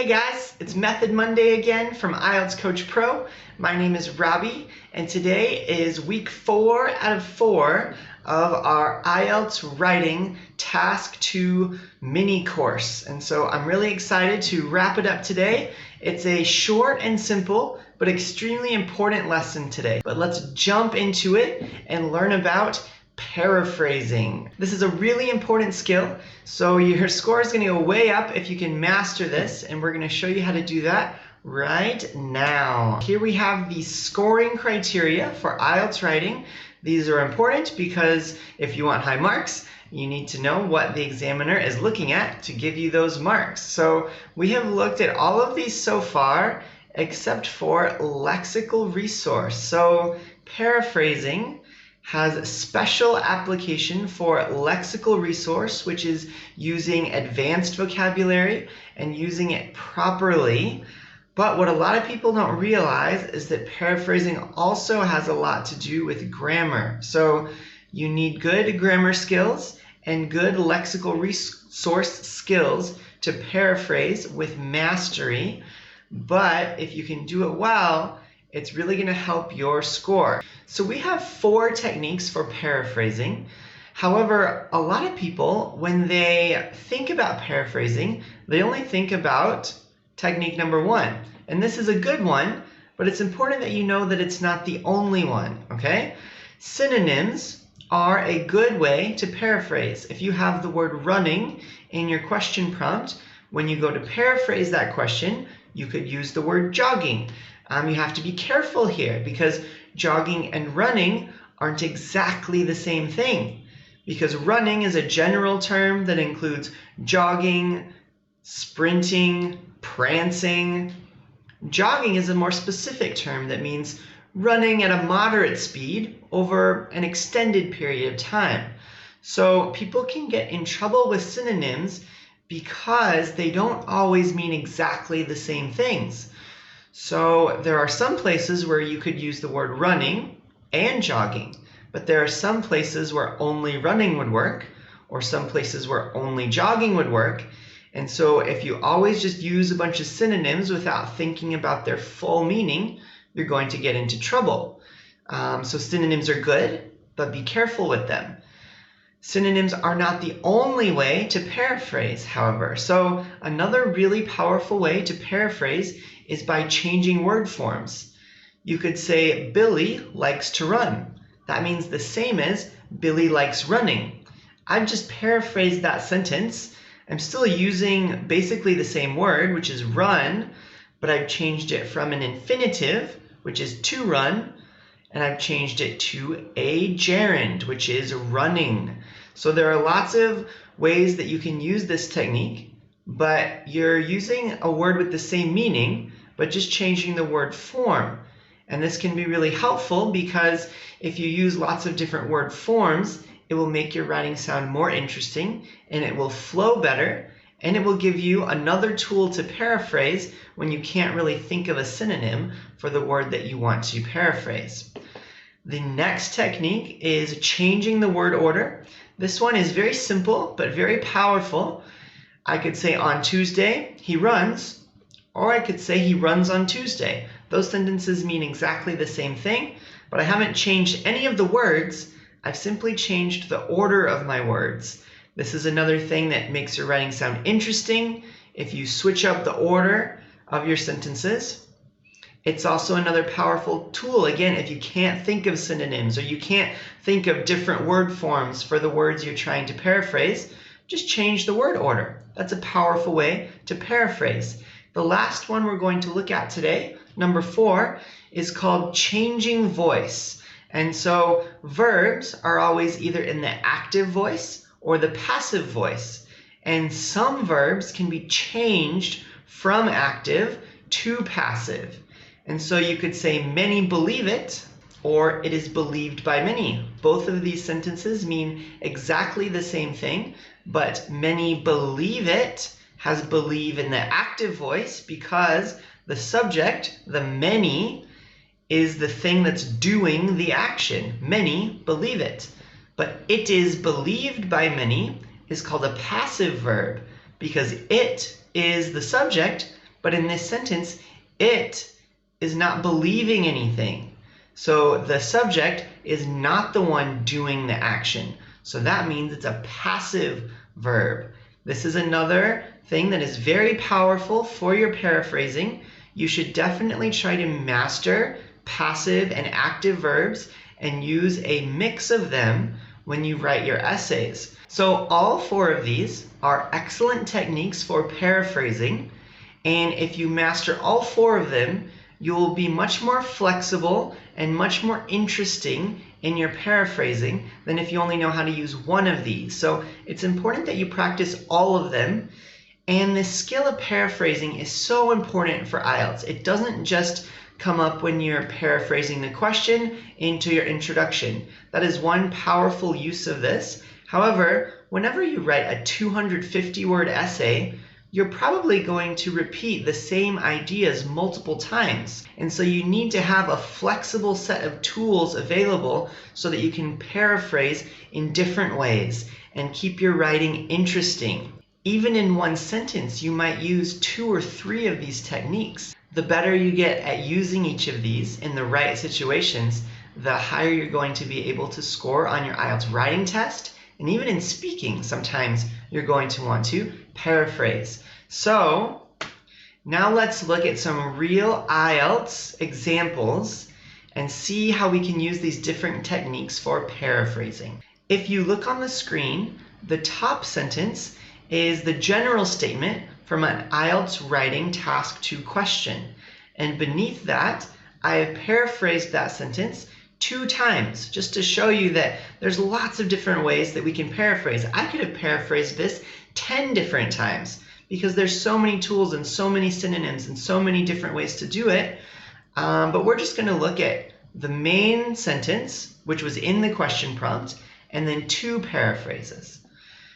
Hey guys, it's Method Monday again from IELTS Coach Pro. My name is Robbie, and today is week 4 out of 4 of our IELTS Writing Task 2 mini course. And so I'm really excited to wrap it up today. It's a short and simple, but extremely important lesson today. But let's jump into it and learn about paraphrasing. This is a really important skill, so your score is going to go way up if you can master this, and we're going to show you how to do that right now. Here we have the scoring criteria for IELTS writing. These are important because if you want high marks, you need to know what the examiner is looking at to give you those marks. So we have looked at all of these so far except for lexical resource. So paraphrasing has a special application for lexical resource, which is using advanced vocabulary and using it properly. But what a lot of people don't realize is that paraphrasing also has a lot to do with grammar. So you need good grammar skills and good lexical resource skills to paraphrase with mastery. But if you can do it well, it's really going to help your score. So we have 4 techniques for paraphrasing. However, a lot of people, when they think about paraphrasing, they only think about technique number 1. And this is a good one, but it's important that you know that it's not the only one, okay? Synonyms are a good way to paraphrase. If you have the word running in your question prompt, when you go to paraphrase that question, you could use the word jogging. You have to be careful here because jogging and running aren't exactly the same thing, because running is a general term that includes jogging, sprinting, prancing. Jogging is a more specific term that means running at a moderate speed over an extended period of time. So people can get in trouble with synonyms because they don't always mean exactly the same things. So there are some places where you could use the word running and jogging, but there are some places where only running would work, or some places where only jogging would work. And so if you always just use a bunch of synonyms without thinking about their full meaning, you're going to get into trouble. So synonyms are good, but be careful with them. Synonyms are not the only way to paraphrase, however. So another really powerful way to paraphrase is by changing word forms. You could say, Billy likes to run. That means the same as Billy likes running. I've just paraphrased that sentence. I'm still using basically the same word, which is run, but I've changed it from an infinitive, which is to run, and I've changed it to a gerund, which is running. So there are lots of ways that you can use this technique, but you're using a word with the same meaning, but just changing the word form. And this can be really helpful because if you use lots of different word forms, it will make your writing sound more interesting, and it will flow better, and it will give you another tool to paraphrase when you can't really think of a synonym for the word that you want to paraphrase. The next technique is changing the word order. This one is very simple, but very powerful. I could say on Tuesday, he runs, or I could say he runs on Tuesday. Those sentences mean exactly the same thing, but I haven't changed any of the words. I've simply changed the order of my words. This is another thing that makes your writing sound interesting if you switch up the order of your sentences. It's also another powerful tool, again, if you can't think of synonyms or you can't think of different word forms for the words you're trying to paraphrase, just change the word order. That's a powerful way to paraphrase. The last one we're going to look at today, number 4, is called changing voice. And so verbs are always either in the active voice or the passive voice. And some verbs can be changed from active to passive. And so you could say many believe it, or it is believed by many. Both of these sentences mean exactly the same thing, but many believe it has believe in the active voice because the subject, the many, is the thing that's doing the action. Many believe it. But it is believed by many is called a passive verb because it is the subject But in this sentence, it is not believing anything. So the subject is not the one doing the action. So that means it's a passive verb. This is another thing that is very powerful for your paraphrasing. You should definitely try to master passive and active verbs and use a mix of them when you write your essays. So all 4 of these are excellent techniques for paraphrasing, and if you master all 4 of them, you will be much more flexible and much more interesting in your paraphrasing than if you only know how to use one of these. So it's important that you practice all of them. And the skill of paraphrasing is so important for IELTS. It doesn't just come up when you're paraphrasing the question into your introduction. That is one powerful use of this. However, whenever you write a 250-word essay, you're probably going to repeat the same ideas multiple times. And so you need to have a flexible set of tools available so that you can paraphrase in different ways and keep your writing interesting. Even in one sentence, you might use 2 or 3 of these techniques. The better you get at using each of these in the right situations, the higher you're going to be able to score on your IELTS writing test. And even in speaking, sometimes you're going to want to paraphrase. So now let's look at some real IELTS examples and see how we can use these different techniques for paraphrasing. If you look on the screen, the top sentence is the general statement from an IELTS Writing Task 2 question. And beneath that, I have paraphrased that sentence 2 times, just to show you that there's lots of different ways that we can paraphrase. I could have paraphrased this 10 different times because there's so many tools and so many synonyms and so many different ways to do it. But we're just going to look at the main sentence, which was in the question prompt, and then 2 paraphrases.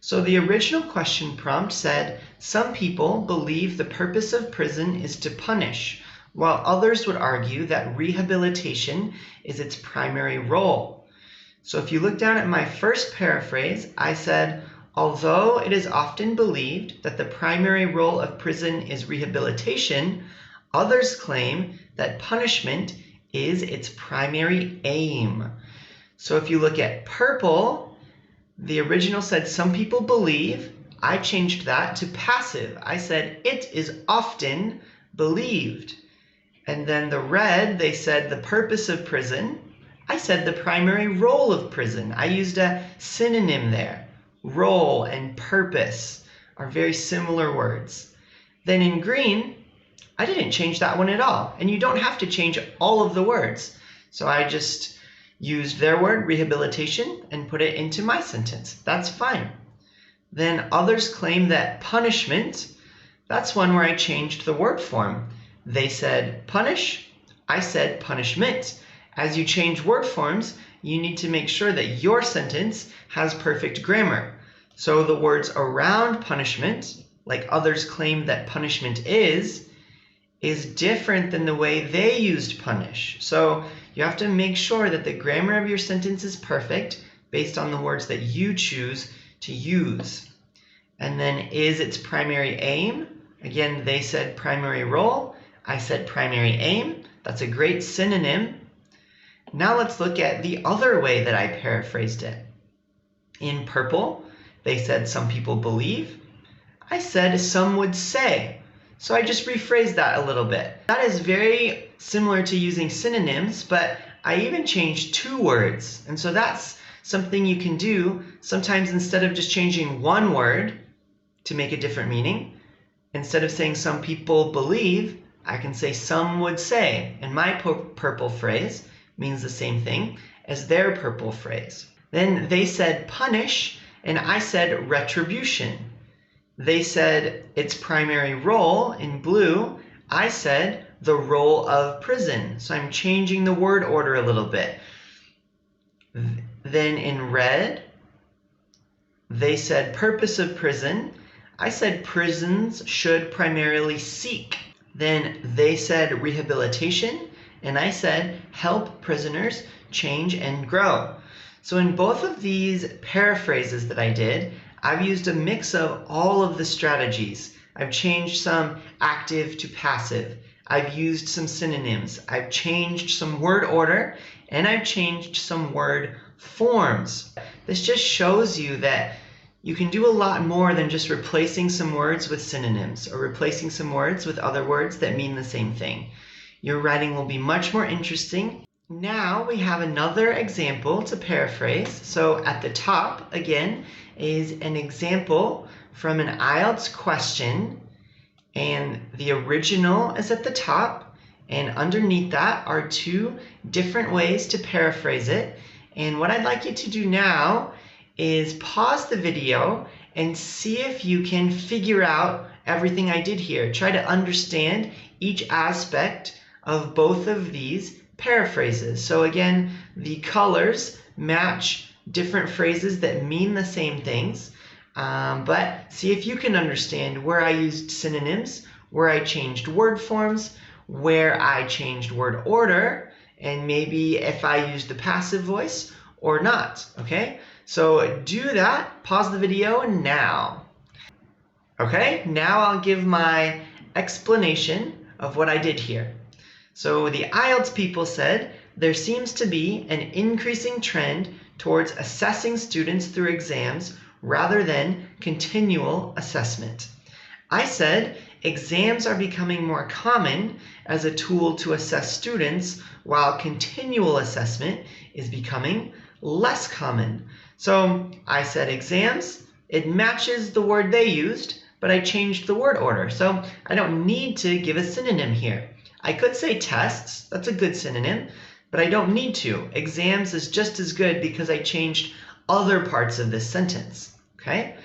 So the original question prompt said, some people believe the purpose of prison is to punish, while others would argue that rehabilitation is its primary role. So if you look down at my first paraphrase, I said, although it is often believed that the primary role of prison is rehabilitation, others claim that punishment is its primary aim. So if you look at purple, the original said some people believe. I changed that to passive. I said it is often believed. And then the red, they said the purpose of prison. I said the primary role of prison. I used a synonym there. Role and purpose are very similar words. Then in green, I didn't change that one at all. And you don't have to change all of the words. So I just used their word, rehabilitation, and put it into my sentence. That's fine. Then others claim that punishment, that's one where I changed the word form. They said punish, I said punishment. As you change word forms, you need to make sure that your sentence has perfect grammar. So the words around punishment, like others claim that punishment is different than the way they used punish. So you have to make sure that the grammar of your sentence is perfect based on the words that you choose to use. And then is its primary aim? Again, they said primary role. I said primary aim. That's a great synonym. Now let's look at the other way that I paraphrased it. In purple, they said some people believe. I said some would say. So I just rephrased that a little bit. That is very similar to using synonyms, but I even changed 2 words. And so that's something you can do sometimes instead of just changing one word to make a different meaning. Instead of saying some people believe, I can say some would say. And my purple phrase means the same thing as their purple phrase. Then they said punish, and I said retribution. They said its primary role in blue. I said the role of prison. So I'm changing the word order a little bit. Then in red, they said purpose of prison. I said prisons should primarily seek. Then they said rehabilitation, and I said help prisoners change and grow. So in both of these paraphrases that I did, I've used a mix of all of the strategies. I've changed some active to passive. I've used some synonyms. I've changed some word order, and I've changed some word forms. This just shows you that you can do a lot more than just replacing some words with synonyms or replacing some words with other words that mean the same thing. Your writing will be much more interesting. Now we have another example to paraphrase. So at the top, again, is an example from an IELTS question, and the original is at the top, and underneath that are two different ways to paraphrase it. And what I'd like you to do now is pause the video and see if you can figure out everything I did here. Try to understand each aspect of both of these paraphrases. So again, the colors match different phrases that mean the same things, but see if you can understand where I used synonyms, where I changed word forms, where I changed word order, and maybe if I used the passive voice or not, okay? So do that, pause the video now. Okay, now I'll give my explanation of what I did here. So the IELTS people said, there seems to be an increasing trend towards assessing students through exams rather than continual assessment. I said, exams are becoming more common as a tool to assess students, while continual assessment is becoming less common. So I said exams, it matches the word they used, but I changed the word order. So I don't need to give a synonym here. I could say tests, that's a good synonym, but I don't need to. Exams is just as good because I changed other parts of this sentence, okay?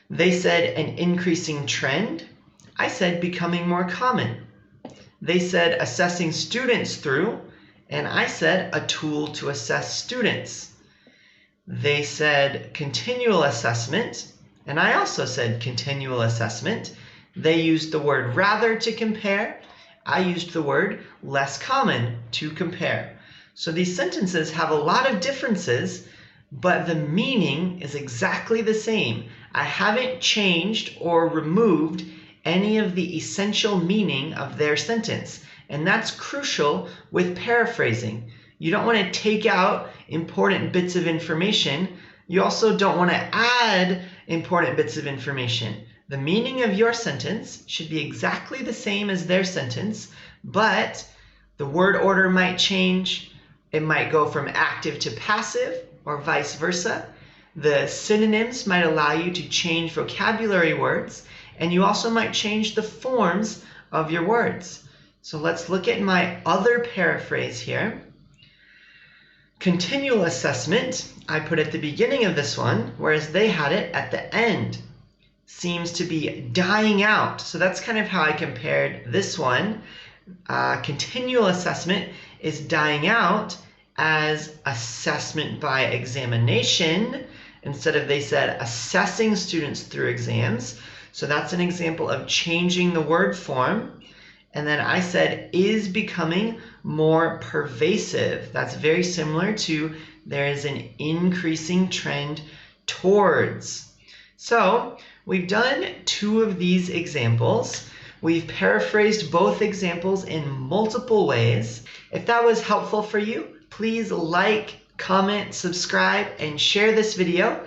They said an increasing trend. I said becoming more common. They said assessing students through, and I said a tool to assess students. They said continual assessment, and I also said continual assessment. They used the word rather to compare. I used the word less common to compare. So these sentences have a lot of differences, but the meaning is exactly the same. I haven't changed or removed any of the essential meaning of their sentence, and that's crucial with paraphrasing. You don't want to take out important bits of information. You also don't want to add important bits of information. The meaning of your sentence should be exactly the same as their sentence, but the word order might change. It might go from active to passive or vice versa. The synonyms might allow you to change vocabulary words, and you also might change the forms of your words. So let's look at my other paraphrase here. Continual assessment, I put at the beginning of this one, whereas they had it at the end. Seems to be dying out. So that's kind of how I compared this one. Continual assessment is dying out as assessment by examination, instead of, they said, assessing students through exams. So that's an example of changing the word form. And then I said is becoming more pervasive. That's very similar to there is an increasing trend towards. So we've done two of these examples. We've paraphrased both examples in multiple ways. If that was helpful for you, please like, comment, subscribe, and share this video.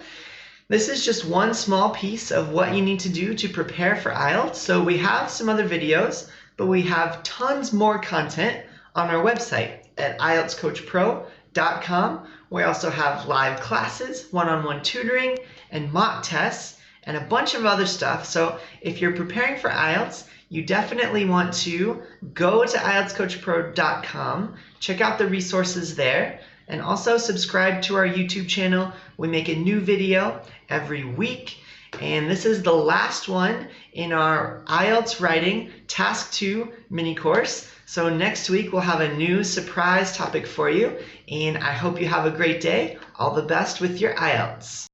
This is just one small piece of what you need to do to prepare for IELTS. So we have some other videos, but we have tons more content on our website at IELTSCoachPro.com. We also have live classes, one-on-one tutoring, and mock tests, and a bunch of other stuff. So if you're preparing for IELTS, you definitely want to go to IELTSCoachPro.com, check out the resources there, and also subscribe to our YouTube channel. We make a new video every week, and this is the last one in our IELTS Writing Task 2 mini course. So next week we'll have a new surprise topic for you, and I hope you have a great day. All the best with your IELTS.